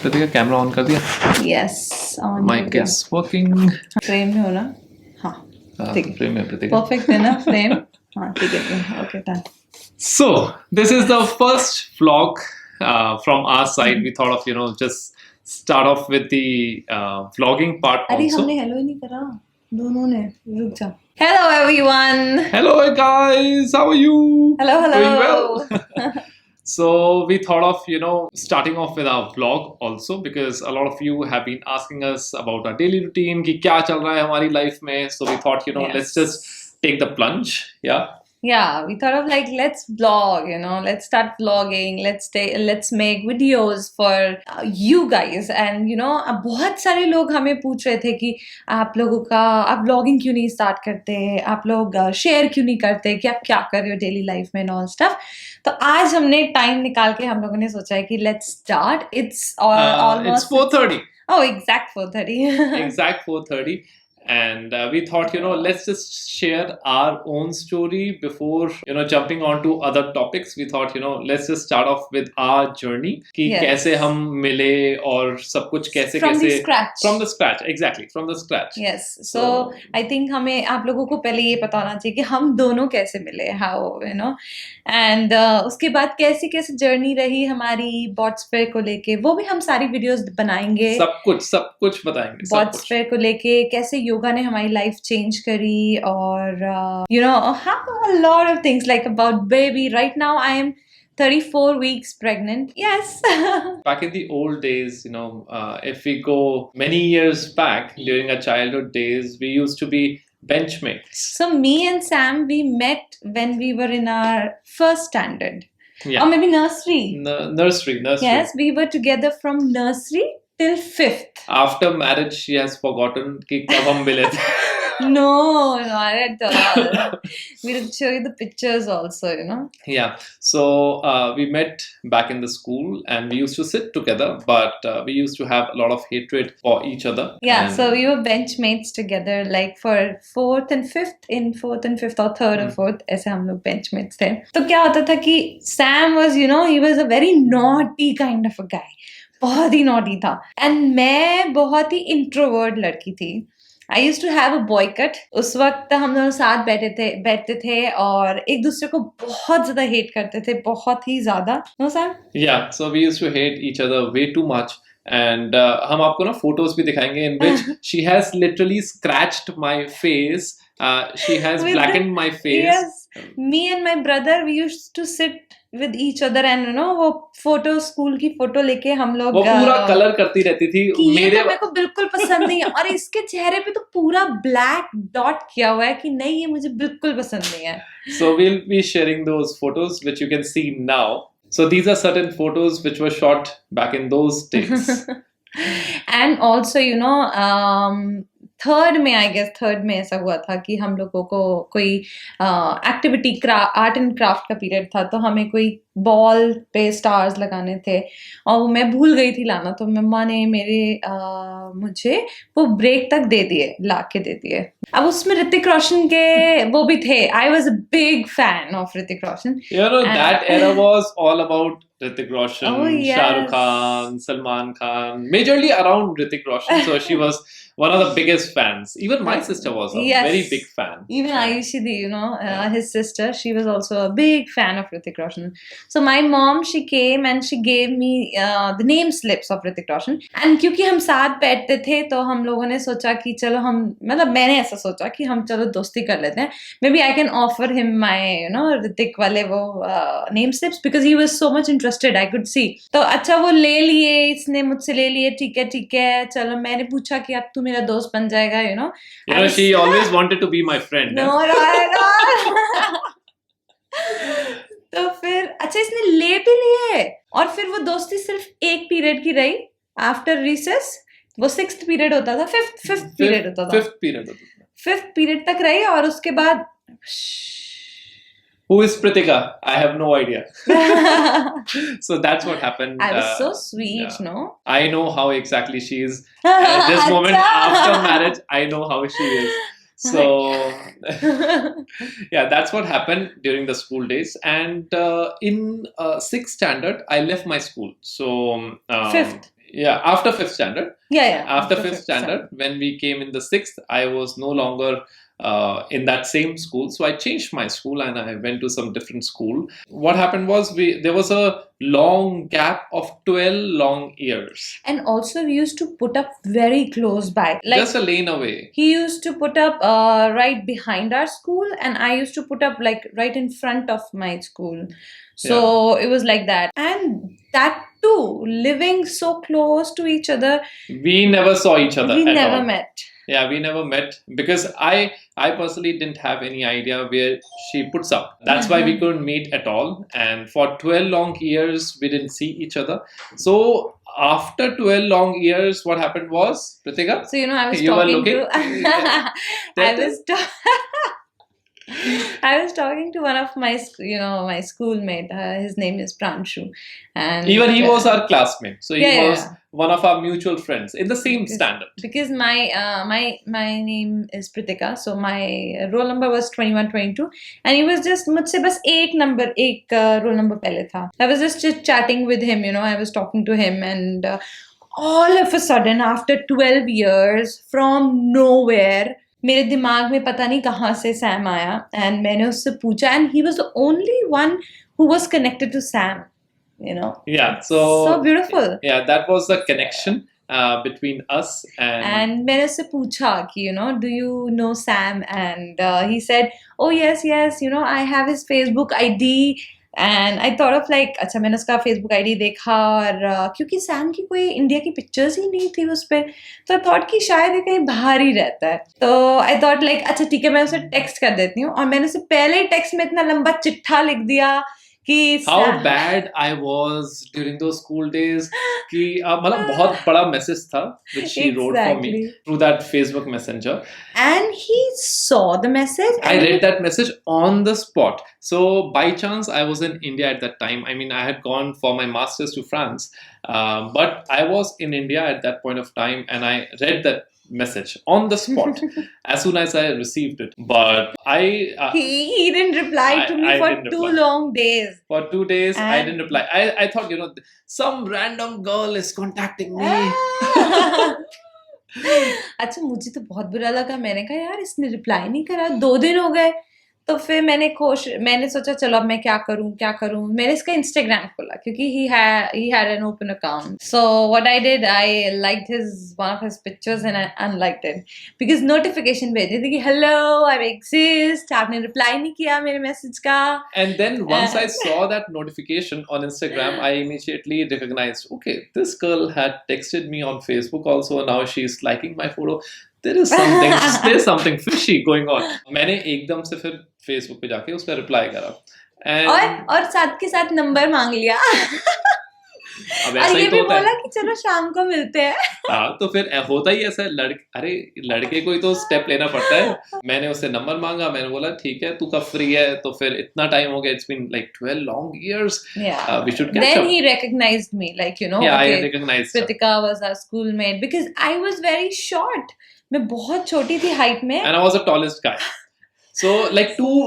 Pratika, camera on कर दिया? Yes, on. Mic is working. Frame में हो ना? हाँ. ठीक है. Frame में Pratika. Perfect है ना frame? हाँ ठीक है. Okay, done. So this is the first vlog from our side. We thought of just start off with the vlogging part अरे also. हमने hello ही नहीं करा. दोनों ने. रुक जा. Hello everyone. Hello guys, how are you? Hello. Doing well? So we thought of starting off with our vlog also, because a lot of you have been asking us about our daily routine कि क्या चल रहा है हमारी life में. So we thought Yes. let's just take the plunge. Yeah, we thought of like let's vlog, let's start vlogging, let's make videos for you guys. And अब बहुत सारे लोग हमें पूछ रहे थे कि आप लोगों का आप vlogging क्यों नहीं start करते, आप लोग share क्यों नहीं करते कि आप क्या कर रहे हो daily life में and all stuff. तो आज हमने time निकाल के हम लोगों ने सोचा है कि let's start. It's almost it's 4:30. Oh, exact 4:30. Exact 4:30. And we thought, let's just share our own story before, jumping on to other topics. We thought, let's just start off with our journey. कि Yes. कैसे हम मिले और सब कुछ कैसे From the कैसे scratch. From the scratch, exactly, from the scratch. Yes. So I think हमें आप लोगों को पहले ये पता होना चाहिए कि हम दोनों कैसे मिले, how, and उसके बाद कैसी कैसी जर्नी रही हमारी Bodsphere को लेके, वो भी हम सारी वीडियोस बनाएंगे. सब कुछ बताएंगे. Bodsphere को लेके कैसे योगा ने हमारी लाइफ चेंज करी और a lot of things like about baby. Right now I am 34 weeks pregnant. Yes. Back in the old days, if we go many years back during our childhood days, we used to be benchmates. So me and Sam, we met when we were in our first standard. Yeah. Or maybe nursery. Nursery. Yes, we were together from nursery till 5th. After marriage, she has forgotten कि कब हम मिले थे. No, not at all. We'll show you the pictures also, Yeah. So we met back in the school and we used to sit together, but we used to have a lot of hatred for each other. Yeah, and so we were benchmates together, like for 4th and 5th, in 4th and 5th or 3rd or 4th, ऐसे हम लोग benchmates थे. तो क्या होता था कि Sam was, he was a very naughty kind of a guy. बहुत ही naughty था. And मैं बहुत ही introvert लड़की थी. I used to have a boycott. उस वक्त हम दोनों साथ बैठते थे और एक दूसरे को बहुत ज़्यादा hate करते थे, बहुत ही ज़्यादा. No, Sam? Yeah, so we used to hate each other way too much. And हम आपको ना photos भी दिखाएंगे in which she has literally scratched my face. She has blackened my face. Yes, me and my brother, we used to sit with each other and वो photo school की photo लेके हम लोग वो पूरा कलर करती रहती थी. मेरे को बिल्कुल पसंद नहीं है और इसके चेहरे पे तो पूरा ब्लैक डॉट किया हुआ है कि नहीं ये मुझे बिल्कुल पसंद नहीं है. So we'll be sharing those photos which you can see now. So these are certain photos which were shot back in those days. And also third में ऐसा हुआ था कि हम लोगों को कोई एक्टिविटी आर्ट एंड क्राफ्ट का पीरियड था, तो हमें कोई बॉल पे स्टार्स लगाने थे और वो मैं भूल गई थी लाना, तो मम्मा ने मुझे वो ब्रेक तक ला के दे दिए. अब उसमें ऋतिक रोशन के वो भी थे. I was a big fan of Hrithik Roshan. That era was all about Hrithik Roshan, Oh, yes. Shah Rukh Khan, Salman Khan, majorly around Hrithik Roshan. So she was one of the biggest fans. Even my sister was a very big fan. Even Ayushi Di, his sister, she was also a big fan of Hrithik Roshan. So my mom, she came and she gave me the name slips of Hrithik Roshan. And क्योंकि हम साथ बैठते थे तो हम लोगों ने सोचा कि चलो मैंने ऐसा सोचा कि हम चलो दोस्ती कर लेते हैं. Maybe I can offer him my Hrithik वाले वो name slips because he was so much interested, I could see. तो अच्छा वो ले लिए, इसने मुझसे ले लिए, ठीक है चलो. मैंने पूछा कि अब तू मेरा दोस्त बन जाएगा, she always wanted to be my friend. No. तो फिर अच्छा इसने ले भी लिए और फिर वो दोस्ती सिर्फ एक पीरियड की रही. आफ्टर रिसेस वो 6th पीरियड होता था, 5th पीरियड होता था. 5th पीरियड तक रही और उसके बाद Who is Pritika? I have no idea. So that's what happened. I was so sweet, no? I know how exactly she is. At this moment after marriage, I know how she is. So yeah, that's what happened during the school days. And in 6th standard, I left my school. So 5th. Yeah, after fifth standard. Yeah. After fifth standard, when we came in the sixth, I was no longer in that same school, so I changed my school and I went to some different school. What happened was there was a long gap of 12 long years. And also we used to put up very close by, like just a lane away. he used to put up right behind our school, and I used to put up like right in front of my school. So it was like that, and that too, living so close to each other, we never saw each other. We at never all. met. Yeah, we never met because I personally didn't have any idea where she puts up. That's why we couldn't meet at all. And for 12 long years, we didn't see each other. So after 12 long years, what happened was, Pritika? So, I was you were talking looking? to... I was talking to one of my, my schoolmate. His name is Pranshu, and even he was our classmate. So he was yeah. one of our mutual friends in the same standard. Because my name is Pritika, so my roll number was 21-22, and he was just मुझसे बस एक roll number पहले था. I was just chatting with him, I was talking to him, and all of a sudden, after 12 years, from nowhere, मेरे दिमाग में पता नहीं कहाँ से Sam आया, and मैंने उससे पूछा, and he was the only one who was connected to Sam, Yeah, so beautiful. Yeah, that was the connection between us. And मैंने उससे पूछा कि do you know Sam? And he said, oh yes, I have his Facebook ID. And I thought of like, अच्छा मैंने उसका Facebook ID देखा, और क्योंकि सैम की कोई इंडिया की पिक्चर्स ही नहीं थी उस पे, तो I thought कि शायद ये कहीं बाहर ही रहता है. तो I thought like, अच्छा ठीक है, मैं उसे टेक्स्ट कर देती हूँ, और मैंने उसे पहले ही टेक्स्ट में इतना लंबा चिट्ठा लिख दिया कि how bad I was during those school days कि मतलब बहुत बड़ा मैसेज था which she wrote for me through that Facebook Messenger, and he saw the message. I read that message on the spot. So by chance I was in India at that time. I mean, I had gone for my masters to France, but I was in India at that point of time, and I read that message on the spot as soon as I received it. But he didn't reply to me for 2 long days. For 2 days, I didn't reply. I thought, some random girl is contacting me. अच्छा, मुझे तो बहुत बुरा लगा. मैंने कहा यार इसने रिप्लाई नहीं करा, 2 दिन हो गए. तो फिर मैंने सोचा चलो अब मैं क्या करूं. मैंने इसका इंस्टाग्राम खोला क्योंकि he had an open account. So what I did, I liked one of his pictures and I unliked it because notification भेजे थे कि hello, I exist. आपने reply नहीं किया मेरे message का. And then once I saw that notification on Instagram, I immediately recognized, okay, this girl had texted me on Facebook also. Now she's liking my photo. There's something fishy going on. मैंने एकदम से फिर Facebook पे जाके उसका reply करा और साथ के साथ नंबर मांग लिया. अब और ये भी बोला कि चलो शाम को मिलते हैं. हाँ, तो फिर होता ही ऐसा. लड़के को ही तो स्टेप लेना पड़ता है. मैंने उससे नंबर मांगा, मैंने बोला ठीक है तू कब फ्री है. तो फिर इतना टाइम हो गया, it's been like 12 long years. We should catch then up. He recognized me, like I recognized Pritika was our schoolmate because I was very short. मैं बहुत छोटी थी height में. And I was the tallest guy. So like two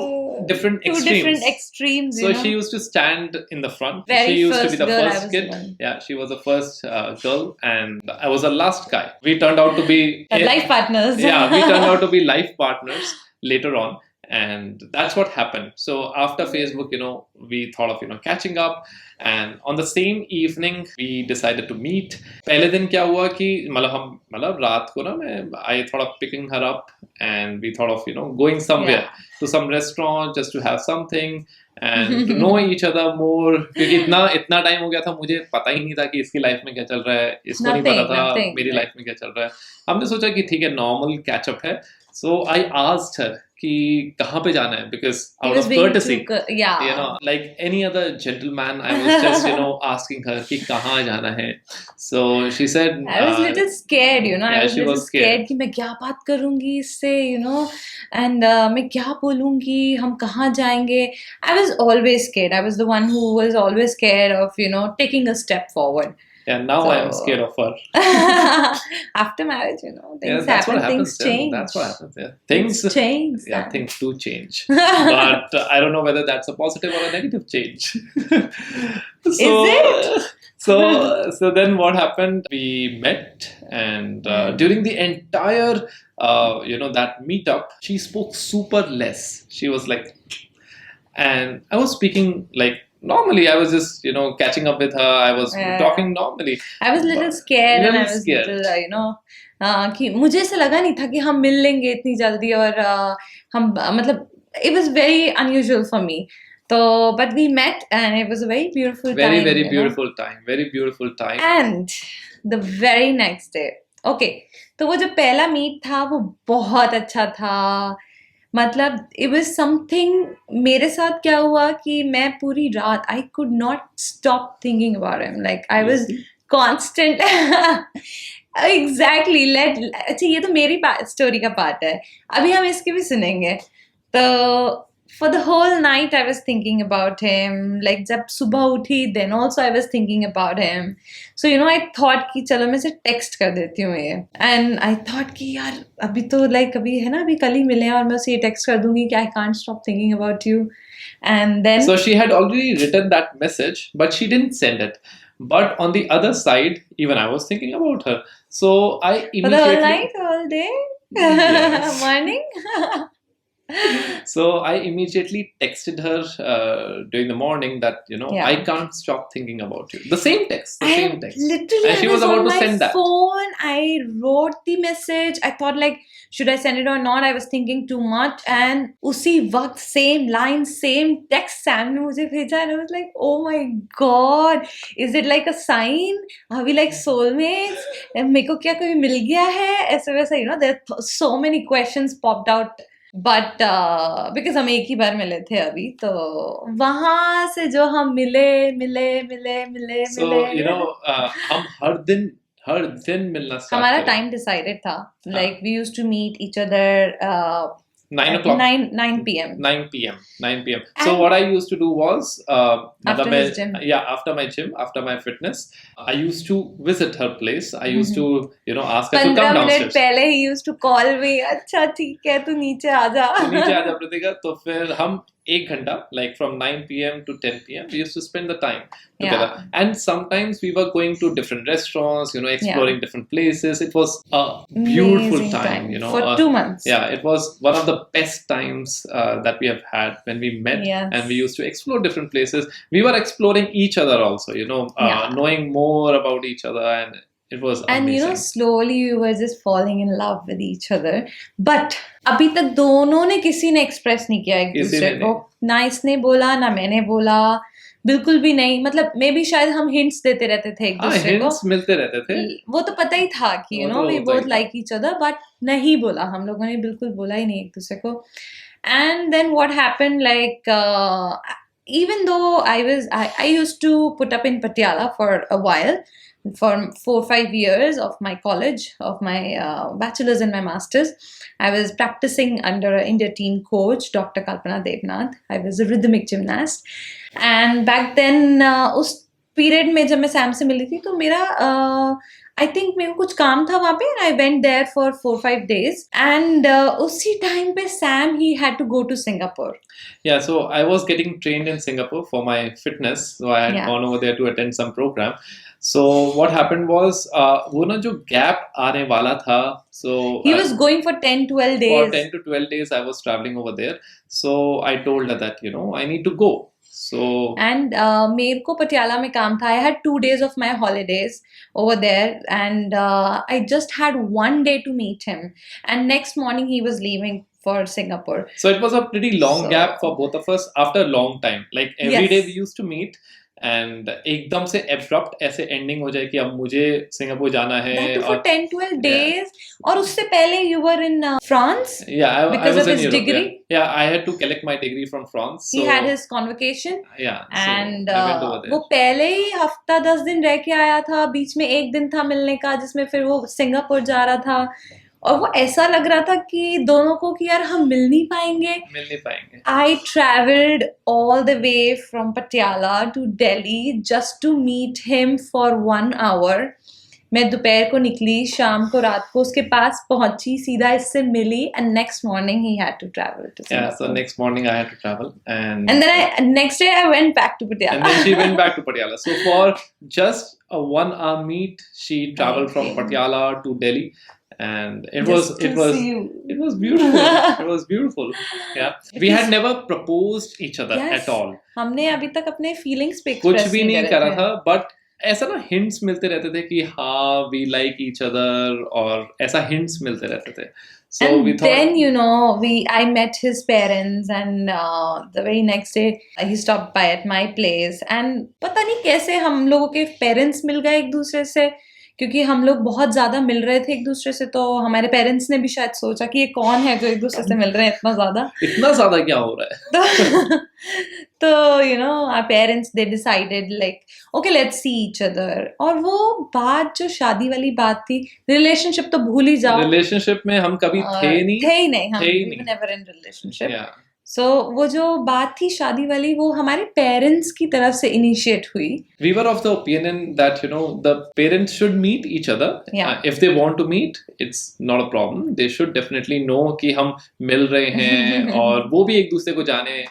different extremes. So she used to stand in the front. She used to be the first kid. Yeah, she was the first girl, and I was the last guy. We turned out to be life partners. Yeah, we turned out to be life partners later on. And that's what happened. So after Facebook, we thought of, catching up. And on the same evening, we decided to meet. पहले दिन क्या हुआ कि मतलब रात को ना I thought of picking her up, and we thought of going somewhere to some restaurant just to have something and to know each other more. क्योंकि इतना टाइम हो गया था, मुझे पता ही नहीं था कि इसकी लाइफ में क्या चल रहा है, इसको नहीं पता था मेरी लाइफ में क्या चल रहा है. हमने सोचा कि ठीक है, नॉर्मल कैचअप है. So I asked her कि कहाँ पे जाना है, because out of courtesy, like any other gentleman, I was just asking her कि कहाँ जाना है. So she said, I was little scared, I was little scared कि मैं क्या बात करूँगी इससे, and मैं क्या बोलूँगी, हम कहाँ जाएंगे. I was always scared. I was the one who was always scared of taking a step forward. Yeah, now I am scared of her. After marriage, things happen, things change. That's what happens. Yeah. Things change. Yeah, things do change. But I don't know whether that's a positive or a negative change. Is it? So then what happened? We met, and during the entire that meetup, she spoke super less. She was like, and I was speaking like normally. I was just catching up with her. I was talking normally. I was little scared and I was little कि मुझे ऐसा लगा नहीं था कि हम मिल लेंगे इतनी जल्दी और हम मतलब it was very unusual for me. So, but we met and it was a very beautiful time. Very beautiful time. Very beautiful time. And the very next day, okay, तो वो जो पहला मीट था वो बहुत अच्छा था. मतलब it was something. मेरे साथ क्या हुआ कि मैं पूरी रात I could not stop thinking about him. Like I was constant. Exactly. अच्छा ये तो मेरी स्टोरी का पार्ट है. अभी हम इसकी भी सुनेंगे. तो for the whole night I was thinking about him. Like जब सुबह उठी then also I was thinking about him. So I thought कि चलो मैं इसे text कर देती हूँ ये. And I thought कि यार अभी तो like अभी है ना अभी कल ही मिले हैं और मैं उसे ये text कर दूँगी कि I can't stop thinking about you. And then so she had already written that message, but she didn't send it. But on the other side, even I was thinking about her. So I immediately... For the whole night, all day? Yes. Morning? So I immediately texted her during the morning that, I can't stop thinking about you. The same text. Literally, and she was about to send that. Phone, I wrote the message. I thought like, should I send it or not? I was thinking too much. And usi waqt, same line, same text Sam ne mujhe bheja. And I was like, oh my God, is it like a sign? Are we like soulmates? Meko kya kabhi mil gaya hai? Aisa waisa, there are so many questions popped out. But because हम एक ही बार मिले थे अभी तो वहाँ से जो हम मिले so हम हर दिन मिलना start हमारा time decided था like we used to meet each other 9 o'clock 9 p.m. 9 p.m. So what I used to do was after his gym. After my gym, after my fitness, I used to visit her place. I used to ask her to come downstairs. 15 minute पहले he used to call me. अच्छा ठीक है तू नीचे आजा. नीचे आजा प्रतिका. तो फिर हम 1 घंटा like from 9 p.m. to 10 p.m. we used to spend the time together. And sometimes we were going to different restaurants, exploring different places. It was a beautiful time, for 2 months. Yeah, it was one of the best times that we have had when we met. And we used to explore different places. We were exploring each other also, knowing more about each other, and it was amazing. And slowly we were just falling in love with each other. But अभी तक दोनों ने किसी ने express नहीं किया एक दूसरे को. ना इसने बोला ना मैंने बोला. बिल्कुल भी नहीं. मतलब मे भी शायद हम hints देते रहते थे एक दूसरे को. Hints मिलते रहते थे. वो तो पता ही था कि we both like each other, but नहीं बोला. हम लोगों ने बिल्कुल बोला ही नहीं एक दूसरे को. And then what happened, like even though I used to put up in Patiala for a while, for 4-5 years of my college, of my bachelor's and my master's, I was practicing under an India team coach, Dr. Kalpana Devnath. I was a rhythmic gymnast. And back then, उस period में जब मैं Sam से मिली थी तो मेरा I think मेरे को कुछ काम था वहाँ पे and I went there for 4-5 days. And उसी time पे Sam, he had to go to Singapore. Yeah, so I was getting trained in Singapore for my fitness. So I had gone over there to attend some program. So what happened was, वो ना जो gap आने वाला था, so he was going for 10-12 days. For 10 to 12 days, I was traveling over there. So I told her that I need to go. So and मेरे को पटियाला में काम था. I had 2 days of my holidays over there, and I just had 1 day to meet him. And next morning he was leaving for Singapore. So it was a pretty long gap for both of us after a long time. Like every day we used to meet. And एकदम से abrupt ऐसे ending हो जाए कि अब मुझे Singapore जाना है. That for 10-12 days. और उससे पहले you were in France. Yeah, because I was of in his Europe, degree. Yeah, I had to collect my degree from France. He had his convocation. Yeah, and I went over there. वो पहले ही हफ्ता 10 दिन रह के आया था. बीच में 1 दिन था मिलने का जिसमें फिर वो सिंगापुर जा रहा था. और वो ऐसा लग रहा था कि दोनों को कि यार हम मिल नहीं पाएंगे. I traveled all the way from Patiala to Delhi just to meet him for 1 hour. मैं दोपहर को निकली, शाम को रात को उसके पास पहुंची, सीधा इससे मिली, and next morning he had to travel to Singapore. Yeah, so next morning I had to travel, and then next day I went back to Patiala. And then she went back to Patiala. So for just a 1 hour meet. She traveled from Okay. Patiala to Delhi, and it Just to was see you. it was beautiful. It was beautiful. Yeah, we had never proposed each other Yes. at all. हमने अभी तक अपने feelings पे कुछ express भी नहीं करे करा थे. था, बट ऐसा ना हिंट्स मिलते रहते थे कि हाँ वी लाइक ईच अदर, और ऐसा हिंट्स मिलते रहते थे. So And we thought, then, I met his parents, and the very next day he stopped by at my place, and पता नहीं कैसे हम लोगों के पेरेंट्स मिल गए एक दूसरे से, क्योंकि हम लोग बहुत ज्यादा मिल रहे थे एक दूसरे से, तो हमारे पेरेंट्स ने भी शायद सोचा कि ये कौन है जो एक दूसरे से मिल रहे हैं इतना ज्यादा क्या हो रहा है. तो our parents, they decided like, okay, let's see each other. और वो बात जो शादी वाली बात थी, रिलेशनशिप तो भूल ही जाओ. रिलेशनशिप में हम कभी थे ही नहीं. we were never in relationship. Yeah. So वो जो बात थी शादी वाली, वो हमारे पेरेंट्स की तरफ से इनिशिएट हुई. We were of the opinion that the parents should meet each other. Yeah. If they want to meet, it's not a problem. They should definitely know कि हम मिल रहे हैं और वो भी एक दूसरे को जाने.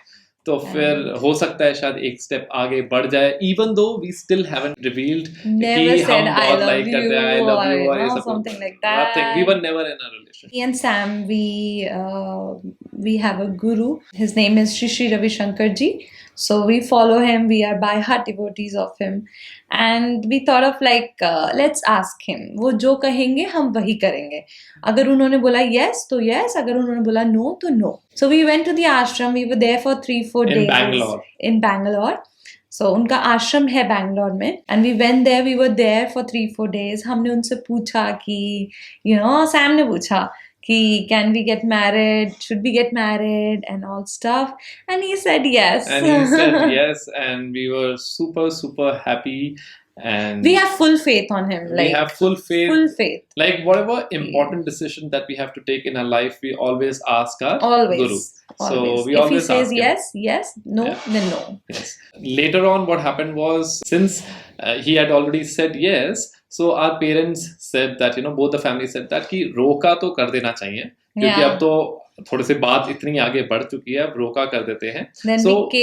तो फिर हो सकता है शायद एक स्टेप आगे बढ़ जाए, even though we still haven't revealed Never कि said हम I बहुत love like करते हैं, I you, love you, or और ये सब something like that. Nothing. We were never in a relationship. Me and Sam, we have a guru. His name is Shri Ravi Shankar ji. So we follow him. We are by heart devotees of him, and we thought of like, let's ask him. वो जो कहेंगे हम वही करेंगे. अगर उन्होंने बोला yes तो yes, अगर उन्होंने बोला no तो no. So we went to the ashram. We were there for 3-4 days in Bangalore. So उनका आश्रम है बैंगलोर में, and we went there. We were there for 3-4 days. हमने उनसे पूछा कि Sam ने पूछा कि can we get married, should we get married and all stuff, and he said yes. And he said yes, and we were super happy, and we have full faith on him. We have full faith. Like whatever important decision that we have to take in our life, we always ask our guru. So we if always he says ask him. yes, no, Yeah. then no. Yes. Later on, what happened was, since he had already said yes, so our parents said that both the families said that कि रोका तो कर देना चाहिए, क्योंकि Yeah. अब तो थोड़े से बात इतनी आगे बढ़ चुकी है, अब रोका कर देते हैं. Then So we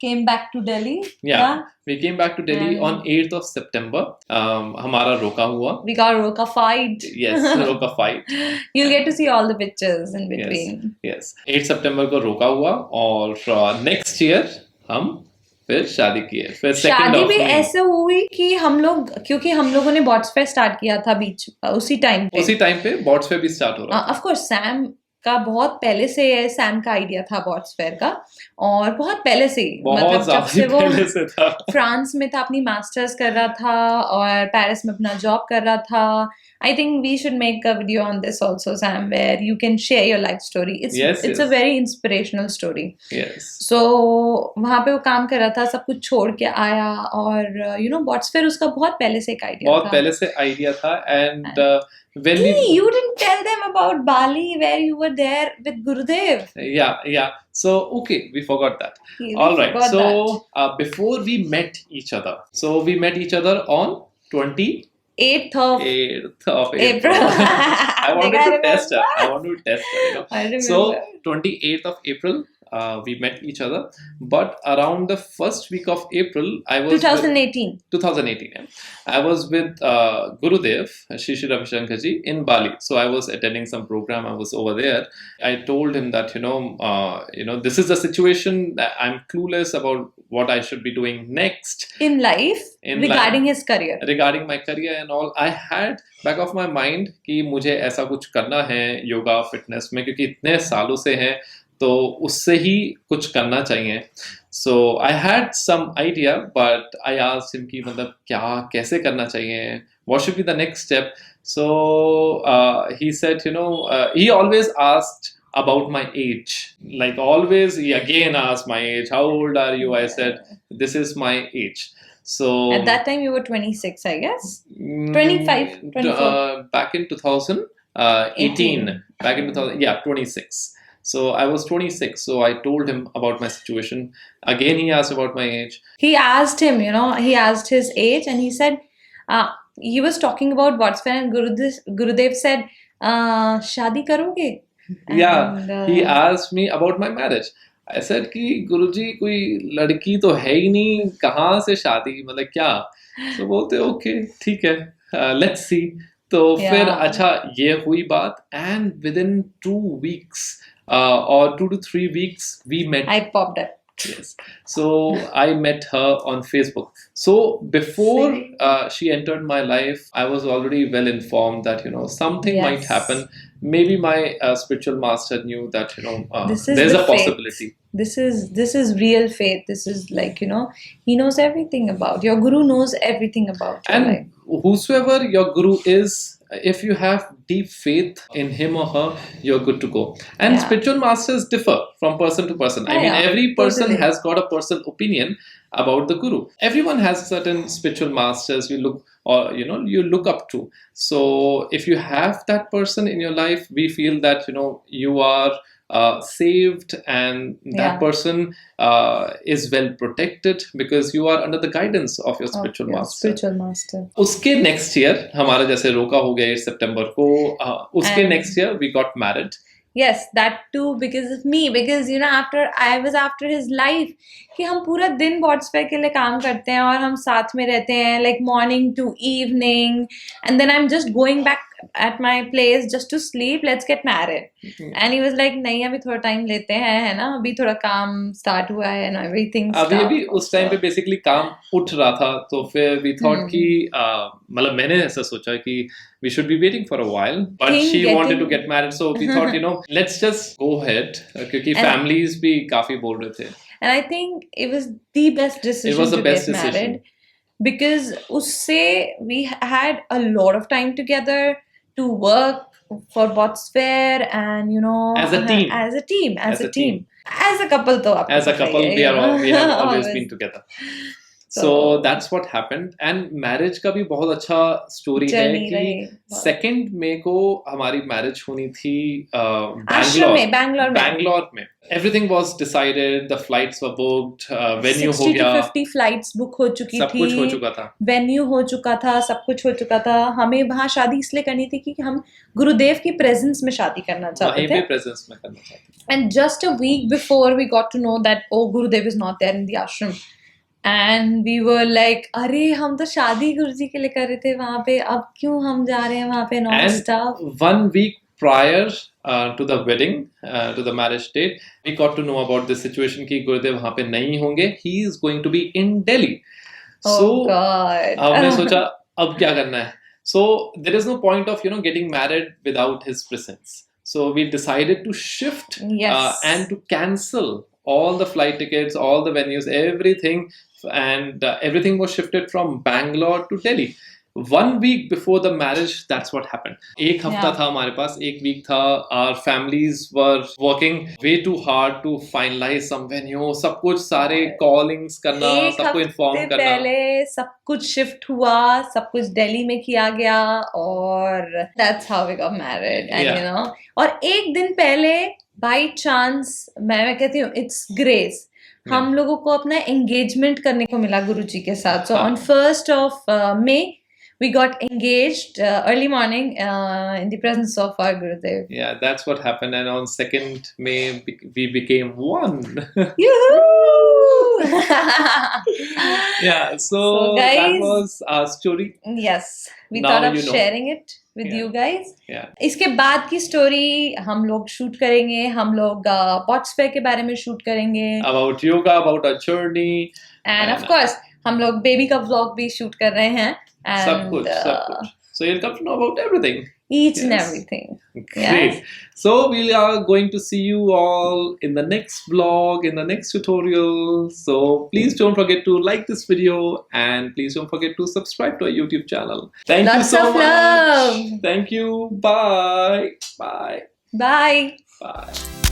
came back to Delhi. yeah, we came back to Delhi And on 8th of September. हमारा रोका हुआ. we got a roka fight. Yes, रोका fight. You'll get to see all the pictures in between. Yes. 8 सितंबर को रोका हुआ, और next year हम फिर शादी की है. फिर शादी भी ऐसे हुई कि हम लोग, क्योंकि हम लोगों ने बॉट्सफेयर स्टार्ट किया था उसी टाइम पे बॉट्सफेयर भी स्टार्ट हो रहा ऑफ कोर्स सैम का बहुत पहले से सैम का आइडिया था बॉट्सफेयर का, और बहुत पहले से, मतलब जब से वो फ्रांस में था, अपनी मास्टर्स कर रहा था और पेरिस में अपना जॉब कर रहा था. I think we should make a video on this also, Sam, where you can share your life story. It's a very inspirational story. Yes. So वहाँ पे वो काम कर रहा था, सब कुछ छोड़ के आया, और बॉट्सफेयर उसका बहुत पहले से एक आइडिया था. And when you didn't tell them about Bali, where you were there with Gurudev. Yeah. So okay, we forgot that. All right. So before we met each other, on 8th of April. I wanted to test her. So 28th of April, we met each other, but around the first week of April, I was 2018. 2018. Yeah. I was with Gurudev, Shri Ravi Shankar ji, in Bali. So I was attending some program. I was over there. I told him that this is the situation, that I'm clueless about what I should be doing next in life regarding his career. Regarding my career and all, I had back of my mind कि मुझे ऐसा कुछ करना है yoga fitness में, क्योंकि इतने सालों से है तो उससे ही कुछ करना चाहिए. So I had some idea, but I asked him कि मतलब क्या कैसे करना चाहिए, what should be the next step. So he said he always asked about my age, like always he again asked my age, how old are you? I said this is my age. So at that time you were 26, I guess. 25, 24. Back in 2018. Back in 2000, 26. So I was 26. So I told him about my situation. Again he asked about my age. He asked him, he asked his age, and he said he was talking about Bodsphere, and Gurudev said शादी करोगे? Yeah, he asked me about my marriage. I said कि गुरुजी कोई लड़की तो है ही नहीं, कहाँ से शादी, मतलब क्या? So बोलते ओके ठीक है, लेट्स सी. तो फिर Yeah. अच्छा ये हुई बात, and within 2 weeks or 2 to 3 weeks we met. I popped up. Yes. So I met her on Facebook. So before See? she entered my life, I was already well informed that something might Yes. happen. Maybe my spiritual master knew that This is there's the a faith. possibility. This is real faith. This is like, he knows everything about your guru, knows everything about your life. And whosoever your guru is, if you have deep faith in him or her, you're good to go. And Yeah. spiritual masters differ from person to person. I mean, Yeah, every person totally. has got a personal opinion about the guru. Everyone has certain spiritual masters you look, or you look up to. So if you have that person in your life, we feel that you are saved, and that Yeah. person is well protected because you are under the guidance of your spiritual Your master. spiritual master. उसके next year हमारा जैसे रोका हो गया 8 सितंबर को, उसके And- next year we got married. Yes, that too because of me. Because after his life, कि हम पूरा दिन Bodsphere के लिए काम करते हैं और हम साथ में रहते हैं, like morning to evening, and then I'm just going back at my place just to sleep. Let's get married. And he was like, नहीं अभी थोड़ा टाइम लेते हैं, है ना, अभी थोड़ा काम स्टार्ट हुआ है and everything. अभी उस टाइम पे बेसिकली काम उठ रहा था, तो फिर वी थॉट कि मतलब मैंने ऐसा सोचा कि we should be waiting for a while, but she wanted to get married, so we thought let's just go ahead, क्योंकि families भी काफी बोल रहे थे. And I think it was the best decision It was the to best get decision. married because usse we had a lot of time together to work for Bodsphere and As a team. as a team. As a couple though. As a couple, we have always been together. So that's what happened. And marriage का भी बहुत अच्छा story है कि 2 मई को हमारी marriage होनी थी बैंगलोर में. Everything was decided, the flights were booked, venue हो गया, 60 to 50 फ्लाइट्स बुक हो चुकी थी, सब कुछ हो चुका था, वेन्यू हो चुका था, सब कुछ हो चुका था. हमें वहाँ शादी इसलिए करनी थी कि हम गुरुदेव की प्रेजेंस में शादी करना चाहते थे, वहीं पे प्रेजेंस में करना चाहते थे. And just a week before we got to know that Gurudev is not there in the ashram. And we were like, अरे हम तो शादी गुरुजी के लिए कर रहे थे वहाँ पे, अब क्यों हम जा रहे हैं वहाँ पे, non stop. And 1 week prior to the wedding, to the marriage date, we got to know about this situation कि गुरुदेव वहाँ पे नहीं होंगे. He is going to be in Delhi. Oh God. हमने सोचा अब क्या करना है. So there is no point of getting married without his presence. So we decided to shift and to cancel all the flight tickets, all the venues, everything, and everything was shifted from Bangalore to Delhi. 1 week before the marriage, that's what happened. एक हफ्ता था हमारे पास, एक week था. Our families were working way too hard to finalize some venue, सब कुछ सारे callings करना, सबको inform करना. पहले सब कुछ shift हुआ, सब कुछ दिल्ली में किया गया, और that's how we got married. And और एक दिन पहले by chance मैं कहती हूँ it's grace, हम लोगों को अपना engagement करने को मिला गुरुजी के साथ. So on 1st of May we got engaged early morning in the presence of our Gurudev. Yeah, that's what happened. And on 2nd May, we became one. Yoo-hoo! Yeah, so guys, that was our story. Yes, we Now thought of sharing it with you guys. Yeah. इसके बाद की story हम लोग shoot करेंगे, हम लोग Bodsphere के बारे में शूट करेंगे. About yoga, about our journey. And of course, हम लोग बेबी का vlog भी शूट कर रहे हैं. सब कुछ. So you'll come to know about everything. Each and everything. Great. Yes. So we are going to see you all in the next vlog, in the next tutorial. So please don't forget to like this video, and please don't forget to subscribe to our YouTube channel. Thank you so much. Love. Thank you. Bye. Bye. Bye. Bye.